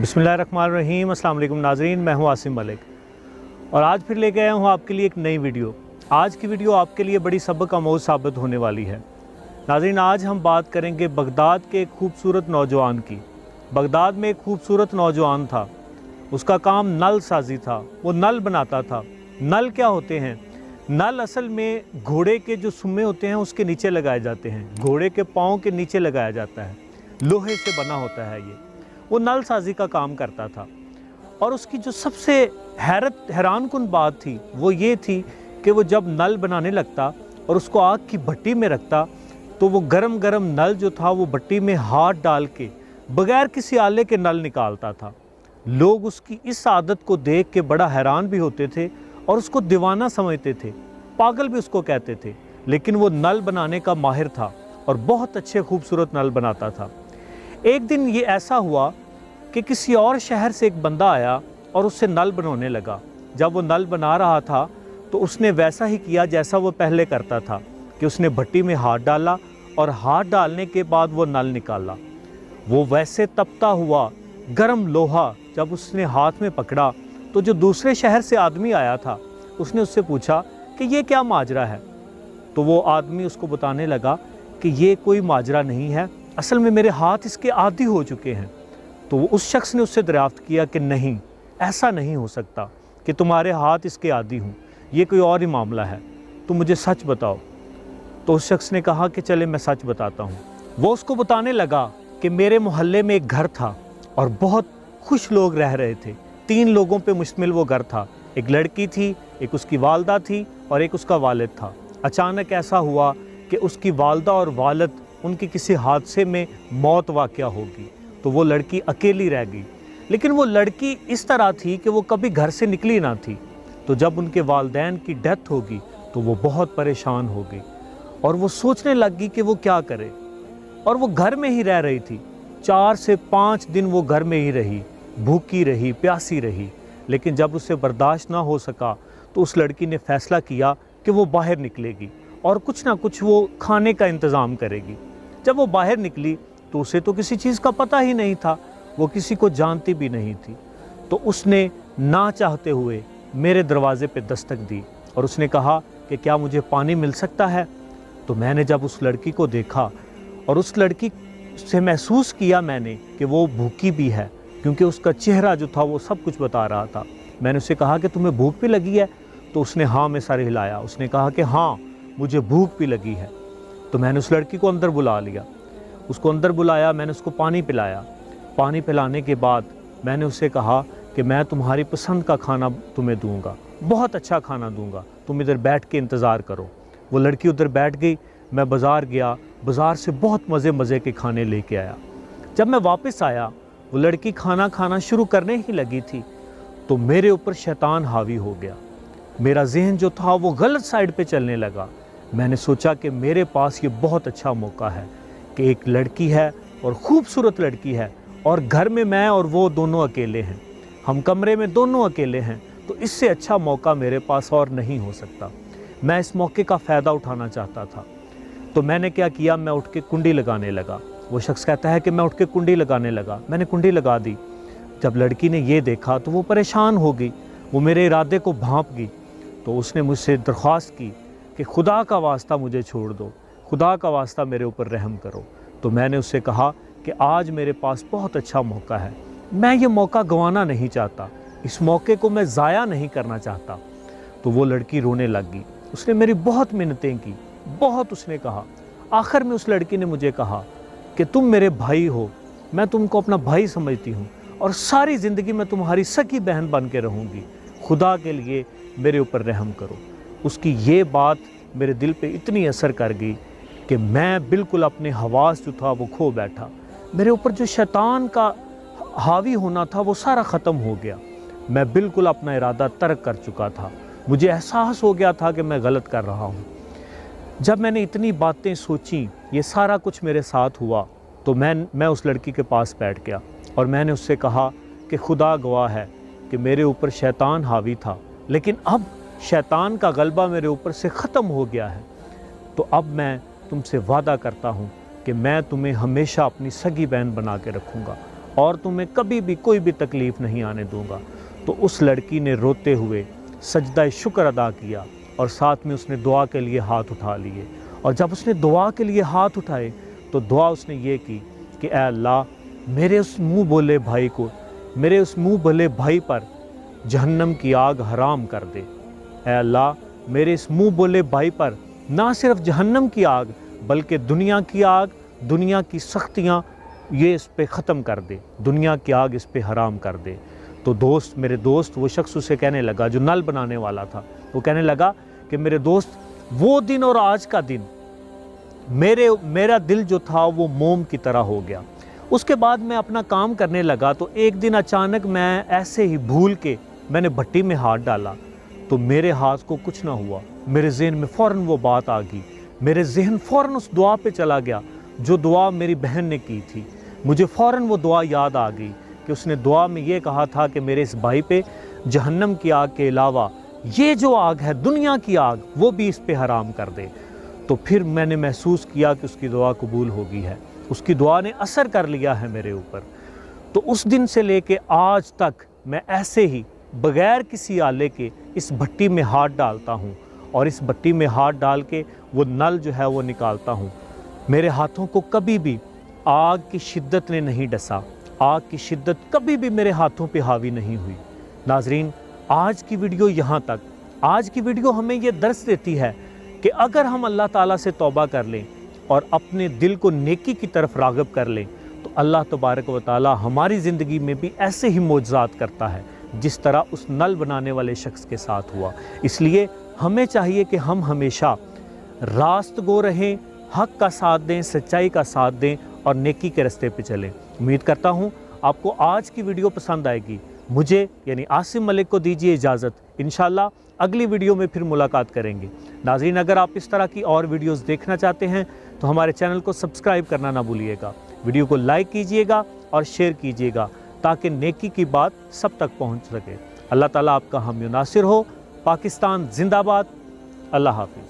बिस्मिल्लाहिर्रहमानिर्रहीम। अस्सलाम वालेकुम नाज़रीन, मैं हूं आसिम मलिक और आज फिर लेके आया हूं आपके लिए एक नई वीडियो। आज की वीडियो आपके लिए बड़ी सबक आमोज़ साबित होने वाली है। नाज़रीन, आज हम बात करेंगे बगदाद के एक खूबसूरत नौजवान की। बगदाद में एक खूबसूरत नौजवान था, उसका काम नल साजी था। वो नल बनाता था। नल क्या होते हैं? नल असल में घोड़े के जो सुम्मे होते हैं उसके नीचे लगाए जाते हैं, घोड़े के पाँव के नीचे लगाया जाता है, लोहे से बना होता है ये। वो नल साजी का काम करता था और उसकी जो सबसे हैरान कुन बात थी वो ये थी कि वो जब नल बनाने लगता और उसको आग की भट्टी में रखता तो वो गरम गरम नल जो था वो भट्टी में हाथ डाल के बगैर किसी आले के नल निकालता था। लोग उसकी इस आदत को देख के बड़ा हैरान भी होते थे और उसको दीवाना समझते थे, पागल भी उसको कहते थे। लेकिन वो नल बनाने का माहिर था और बहुत अच्छे खूबसूरत नल बनाता था। एक दिन ये ऐसा हुआ कि किसी और शहर से एक बंदा आया और उससे नल बनाने लगा। जब वो नल बना रहा था तो उसने वैसा ही किया जैसा वो पहले करता था कि उसने भट्टी में हाथ डाला और हाथ डालने के बाद वो नल निकाला। वो वैसे तपता हुआ गर्म लोहा जब उसने हाथ में पकड़ा तो जो दूसरे शहर से आदमी आया था उसने उससे पूछा कि ये क्या माजरा है। तो वो आदमी उसको बताने लगा कि ये कोई माजरा नहीं है, असल में मेरे हाथ इसके आदी हो चुके हैं। तो उस शख्स ने उससे दरियाफ्त किया कि नहीं, ऐसा नहीं हो सकता कि तुम्हारे हाथ इसके आदी हों, ये कोई और ही मामला है, तुम मुझे सच बताओ। तो उस शख्स ने कहा कि चले मैं सच बताता हूँ। वो उसको बताने लगा कि मेरे मोहल्ले में एक घर था और बहुत खुश लोग रह रहे थे। 3 लोगों पे मुश्तमिल वो घर था। एक लड़की थी, एक उसकी वालदा थी और एक उसका वालिद था। अचानक ऐसा हुआ कि उसकी वालदा और वालिद उनके किसी हादसे में मौत वाक़या होगी तो वो लड़की अकेली रह गई। लेकिन वो लड़की इस तरह थी कि वो कभी घर से निकली ना थी। तो जब उनके वालिदैन की डेथ होगी तो वो बहुत परेशान हो गई और वो सोचने लग गई कि वो क्या करे। और वो घर में ही रह रही थी। 4 से 5 दिन वो घर में ही रही, भूखी रही, प्यासी रही। लेकिन जब उसे बर्दाश्त ना हो सका तो उस लड़की ने फ़ैसला किया कि वो बाहर निकलेगी और कुछ ना कुछ वो खाने का इंतज़ाम करेगी। जब वो बाहर निकली तो उसे तो किसी चीज़ का पता ही नहीं था, वो किसी को जानती भी नहीं थी। तो उसने ना चाहते हुए मेरे दरवाज़े पे दस्तक दी और उसने कहा कि क्या मुझे पानी मिल सकता है। तो मैंने जब उस लड़की को देखा और उस लड़की से महसूस किया मैंने कि वो भूखी भी है, क्योंकि उसका चेहरा जो था वो सब कुछ बता रहा था। मैंने उससे कहा कि तुम्हें भूख भी लगी है? तो उसने हाँ में सर हिलाया। उसने कहा कि हाँ, मुझे भूख भी लगी है। तो मैंने उस लड़की को अंदर बुला लिया, उसको अंदर बुलाया, मैंने उसको पानी पिलाया। पानी पिलाने के बाद मैंने उससे कहा कि मैं तुम्हारी पसंद का खाना तुम्हें दूंगा, बहुत अच्छा खाना दूंगा, तुम इधर बैठ के इंतज़ार करो। वो लड़की उधर बैठ गई। मैं बाज़ार गया, बाज़ार से बहुत मज़े के खाने लेके आया। जब मैं वापस आया वो लड़की खाना खाना शुरू करने ही लगी थी तो मेरे ऊपर शैतान हावी हो गया। मेरा जहन जो था वो गलत साइड पे चलने लगा। मैंने सोचा कि मेरे पास ये बहुत अच्छा मौका है कि एक लड़की है और ख़ूबसूरत लड़की है और घर में मैं और वो दोनों अकेले हैं, हम कमरे में दोनों अकेले हैं, तो इससे अच्छा मौका मेरे पास और नहीं हो सकता। मैं इस मौके का फ़ायदा उठाना चाहता था। तो मैंने क्या किया, मैं उठ के कुंडी लगाने लगा। वो शख्स कहता है कि मैं उठ के कुंडी लगाने लगा। मैंने कुंडी लगा दी। जब लड़की ने ये देखा तो वो परेशान हो गई, वो मेरे इरादे को भांप गई। तो उसने मुझसे दरख्वास्त की कि खुदा का वास्ता मुझे छोड़ दो, खुदा का वास्ता मेरे ऊपर रहम करो। तो मैंने उससे कहा कि आज मेरे पास बहुत अच्छा मौका है, मैं ये मौका गंवाना नहीं चाहता, इस मौके को मैं ज़ाया नहीं करना चाहता। तो वो लड़की रोने लग गई। उसने मेरी बहुत मिन्नतें की, बहुत उसने कहा। आखिर में उस लड़की ने मुझे कहा कि तुम मेरे भाई हो, मैं तुमको अपना भाई समझती हूँ और सारी ज़िंदगी मैं तुम्हारी सगी बहन बन के रहूँगी, खुदा के लिए मेरे ऊपर रहम करो। उसकी ये बात मेरे दिल पे इतनी असर कर गई कि मैं बिल्कुल अपने हवास जो था वो खो बैठा। मेरे ऊपर जो शैतान का हावी होना था वो सारा ख़त्म हो गया। मैं बिल्कुल अपना इरादा तर्क कर चुका था। मुझे एहसास हो गया था कि मैं गलत कर रहा हूँ। जब मैंने इतनी बातें सोची, ये सारा कुछ मेरे साथ हुआ, तो मैं उस लड़की के पास बैठ गया और मैंने उससे कहा कि खुदा गवाह है कि मेरे ऊपर शैतान हावी था, लेकिन अब शैतान का गलबा मेरे ऊपर से ख़त्म हो गया है। तो अब मैं तुमसे वादा करता हूँ कि मैं तुम्हें हमेशा अपनी सगी बहन बना के रखूँगा اور तुम्हें कभी भी कोई भी तकलीफ़ नहीं आने दूंगा। तो उस लड़की ने रोते हुए सजदा शुक्र अदा किया और साथ में उसने दुआ के लिए हाथ उठा लिए। और जब उसने दुआ के लिए हाथ उठाए तो दुआ उसने ये की कि ऐ अल्लाह, मेरे उस मुँह बोले भाई को, मेरे उस मुँह बोले भाई पर जहन्नम की आग हराम कर दे। ऐ अल्लाह, मेरे इस मुँह बोले भाई पर ना सिर्फ जहन्नम की आग बल्कि दुनिया की आग, दुनिया की सख्तियाँ ये इस पे ख़त्म कर दे, दुनिया की आग इस पे हराम कर दे। तो दोस्त, मेरे दोस्त, वो शख्स उसे कहने लगा जो नल बनाने वाला था, वो कहने लगा कि मेरे दोस्त, वो दिन और आज का दिन मेरा दिल जो था वो मोम की तरह हो गया। उसके बाद मैं अपना काम करने लगा तो एक दिन अचानक मैं ऐसे ही भूल के मैंने भट्टी में हाथ डाला तो मेरे हाथ को कुछ ना हुआ। मेरे जहन में फ़ौरन वो बात आ गई, मेरे जहन फ़ौरन उस दुआ पे चला गया जो दुआ मेरी बहन ने की थी। मुझे फ़ौरन वो दुआ याद आ गई कि उसने दुआ में ये कहा था कि मेरे इस भाई पे जहन्नम की आग के अलावा ये जो आग है, दुनिया की आग, वो भी इस पे हराम कर दे। तो फिर मैंने महसूस किया कि उसकी दुआ कबूल हो गई है, उसकी दुआ ने असर कर लिया है मेरे ऊपर। तो उस दिन से लेके आज तक मैं ऐसे ही बग़ैर किसी आले के इस भट्टी में हाथ डालता हूँ और इस भट्टी में हाथ डाल के वो नल जो है वो निकालता हूँ। मेरे हाथों को कभी भी आग की शिद्दत ने नहीं डसा, आग की शिद्दत कभी भी मेरे हाथों पे हावी नहीं हुई। नाजरीन, आज की वीडियो यहाँ तक। आज की वीडियो हमें ये दर्स देती है कि अगर हम अल्लाह ताला से तौबा कर लें और अपने दिल को नेकी की तरफ राग़िब कर लें तो अल्लाह तबारक व तआला हमारी ज़िंदगी में भी ऐसे ही मोजज़ात करता है जिस तरह उस नल बनाने वाले शख्स के साथ हुआ। इसलिए हमें चाहिए कि हम हमेशा रास्त गो रहें, हक़ का साथ दें, सच्चाई का साथ दें और नेकी के रास्ते पे चलें। उम्मीद करता हूँ आपको आज की वीडियो पसंद आएगी। मुझे यानी आसिम मलिक को दीजिए इजाज़त। इंशाल्लाह अगली वीडियो में फिर मुलाकात करेंगे। नाज़रीन, अगर आप इस तरह की और वीडियोस देखना चाहते हैं तो हमारे चैनल को सब्सक्राइब करना ना भूलिएगा। वीडियो को लाइक कीजिएगा और शेयर कीजिएगा ताकि नेकी की बात सब तक पहुंच सके। अल्लाह ताला आपका हामी नासिर हो। पाकिस्तान जिंदाबाद। अल्लाह हाफ़िज़।